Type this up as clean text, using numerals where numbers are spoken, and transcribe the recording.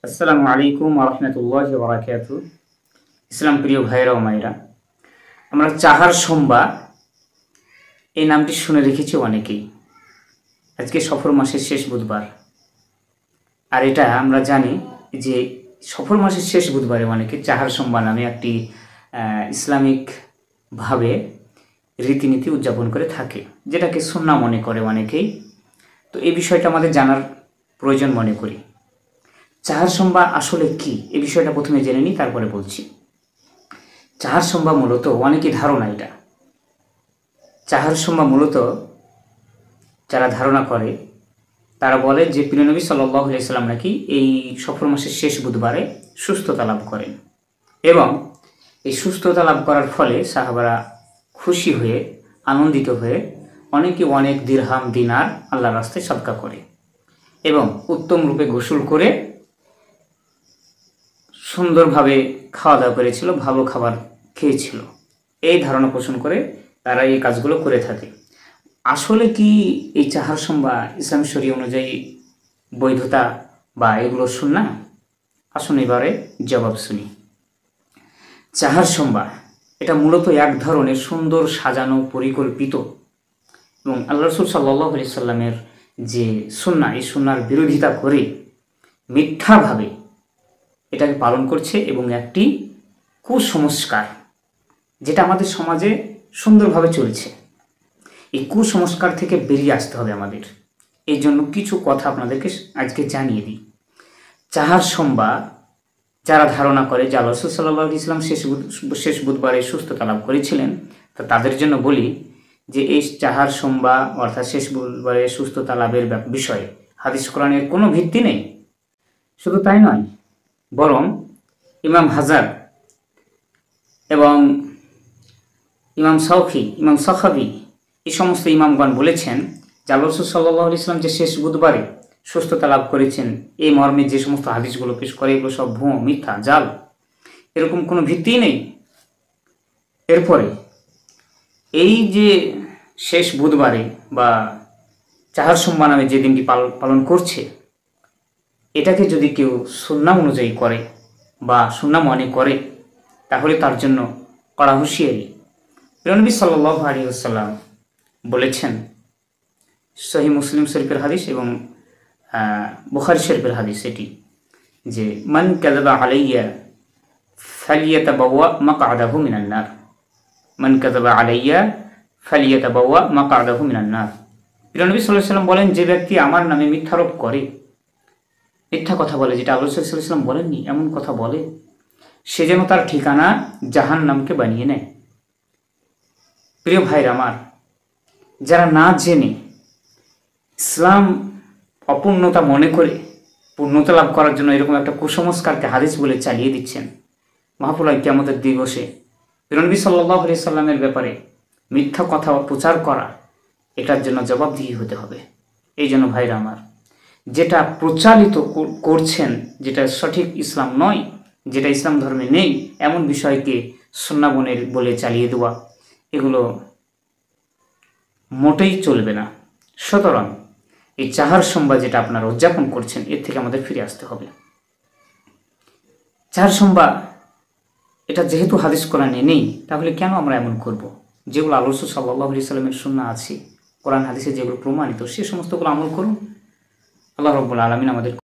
আসসালামু আলাইকুম ওয়া রাহমাতুল্লাহি ওয়া বারাকাতুহু। ইসলাম প্রিয় ভাইরা ও মায়েরা, আমরা চাহার সোমবার এই নামটি শুনে রেখেছি অনেকেই। আজকে সফর মাসের শেষ বুধবার, আর এটা আমরা জানি যে সফর মাসের শেষ বুধবারে অনেকে চাহার সোমবার নামে একটি ইসলামিকভাবে রীতিনীতি উদযাপন করে থাকে, যেটাকে সুন্নাহ মনে করে অনেকেই। তো এই বিষয়টা আমাদের জানার প্রয়োজন মনে করি। চাহার সোমবার আসলে কি, এই বিষয়টা প্রথমে জেনে নিই, তারপরে বলছি। চাহার সোমবার মূলত অনেকেই ধারণা, এটা চাহার সোমবার মূলত যারা ধারণা করে তারা বলে যে প্রিয় নবী সাল্লাল্লাহু আলাইহি সাল্লাম নাকি এই সফর মাসের শেষ বুধবারে সুস্থতা লাভ করেন, এবং এই সুস্থতা লাভ করার ফলে সাহাবারা খুশি হয়ে আনন্দিত হয়ে অনেকে অনেক দিরহাম দিনার আল্লাহর রাস্তায় সদকা করে এবং উত্তম রূপে গোসল করে সুন্দরভাবে খাওয়া দাওয়া করেছিল, ভালো খাবার খেয়েছিল। এই ধারণা পোষণ করে তারা এই কাজগুলো করে থাকে। আসলে কি এই চাহার সোমবার ইসলাম শরীয়ত অনুযায়ী বৈধতা বা এগুলো সুন্নাহ? আসুন এবারে জবাব শুনি। চাহার সোমবার এটা মূলত এক ধরনের সুন্দর সাজানো পরিকল্পিত এবং আল্লাহ রাসূল সাল্লাল্লাহু আলাইহি সাল্লামের যে সুন্নাহ, এই সুন্নাহর বিরোধিতা করে মিথ্যাভাবে এটাকে পালন করছে এবং একটি কুসংস্কার, যেটা আমাদের সমাজে সুন্দরভাবে চলছে। এই কুসংস্কার থেকে বেরিয়ে আসতে হবে আমাদের। এই জন্য কিছু কথা আপনাদেরকে আজকে জানিয়ে দিই। চাহার সোমবার যারা ধারণা করে যে আল্লাহ রাসূল সাল্লাল্লাহু আলাইহি ওয়াসাল্লাম শেষ বুধবারে সুস্থতা লাভ করেছিলেন, তো তাদের জন্য বলি যে এই চাহার সোমবার অর্থাৎ শেষ বুধবারে সুস্থতা লাভের বিষয়ে হাদিস কোরআনের কোনো ভিত্তি নেই। শুধু তাই নয়, বরং ইমাম হাজার এবং ইমাম সাউখি, ইমাম সাখাবি, এই সমস্ত ইমামগণ বলেছেন যে আল্লাহ রাসূল সাল্লাল্লাহু আলাইহি ওয়াসাল্লাম যে শেষ বুধবারে সুস্থতা লাভ করেছেন, এই মর্মে যে সমস্ত হাদিসগুলো পেশ করে এগুলো সব ভুয়ো, মিথ্যা, জাল, এরকম কোনো ভিত্তি নেই। এরপরে এই যে শেষ বুধবারে বা চাহার সোমবার নামে যে দিনটি পালন করছে, এটাকে যদি কেউ সুন্নাহ অনুযায়ী করে বা সুন্নাহ মনে করে, তাহলে তার জন্য কড়া হুঁশিয়ারি। প্রিয় নবী সাল্লাল্লাহু আলাইহি ওয়াসাল্লাম বলেছেন, সহিহ মুসলিম শরীফের হাদিস এবং বুখারী শরীফের হাদিস এটি, যে মান কাযাবা আলাইয়া ফালিয়াতাবাওয়া মাকআদাহু মিনান নার, মান কাযাবা আলাইয়া ফালিয়াতাবাওয়া মাকআদাহু মিনান নার। প্রিয় নবী সাল্লাল্লাহু আলাইহি ওয়াসাল্লাম বলেন, যে ব্যক্তি আমার নামে মিথ্যারোপ করে, মিথ্যা কথা বলে, যেটা আল্লাহ সাল্লাল্লাহু আলাইহি ওয়াসাল্লাম বলেননি এমন কথা বলে, সে যেন তার ঠিকানা জাহান্নামকে বানিয়ে নেয়। প্রিয় ভাইরা আমার, যারা না জেনে ইসলাম অপূর্ণতা মনে করে পূর্ণতা লাভ করার জন্য এরকম একটা কুসংস্কারকে হাদিস বলে চালিয়ে দিচ্ছেন, মহাপ্রলয় কিয়ামতের দিবসে প্রিয় নবী সাল্লাল্লাহু আলাইহি সাল্লামের ব্যাপারে মিথ্যা কথা প্রচার করা, এটার জন্য জবাবদিহি হতে হবে। এই জন্য ভাইরা আমার, যেটা প্রচালিত করছেন, যেটা সঠিক ইসলাম নয়, যেটা ইসলাম ধর্মে নেই, এমন বিষয়কে সুন্নাহ বলে চালিয়ে দেওয়া, এগুলো মোটেই চলবে না। সুতরাং এই চাহার সোমবার যেটা আপনারা উদযাপন করছেন, এর থেকে আমাদের ফিরে আসতে হবে। চাহার সোমবার এটা যেহেতু হাদিস কোরআনে নেই, তাহলে কেন আমরা এমন করব? যেগুলো আল্লাহ রাসূল সাল্লাল্লাহু আলাইহি সাল্লামের সুন্নাহ আছে, কোরআন হাদিসে যেগুলো প্রমাণিত, সে সমস্তগুলো আমল করুন। আল্লাহ রাব্বুল আলামিন আমাদের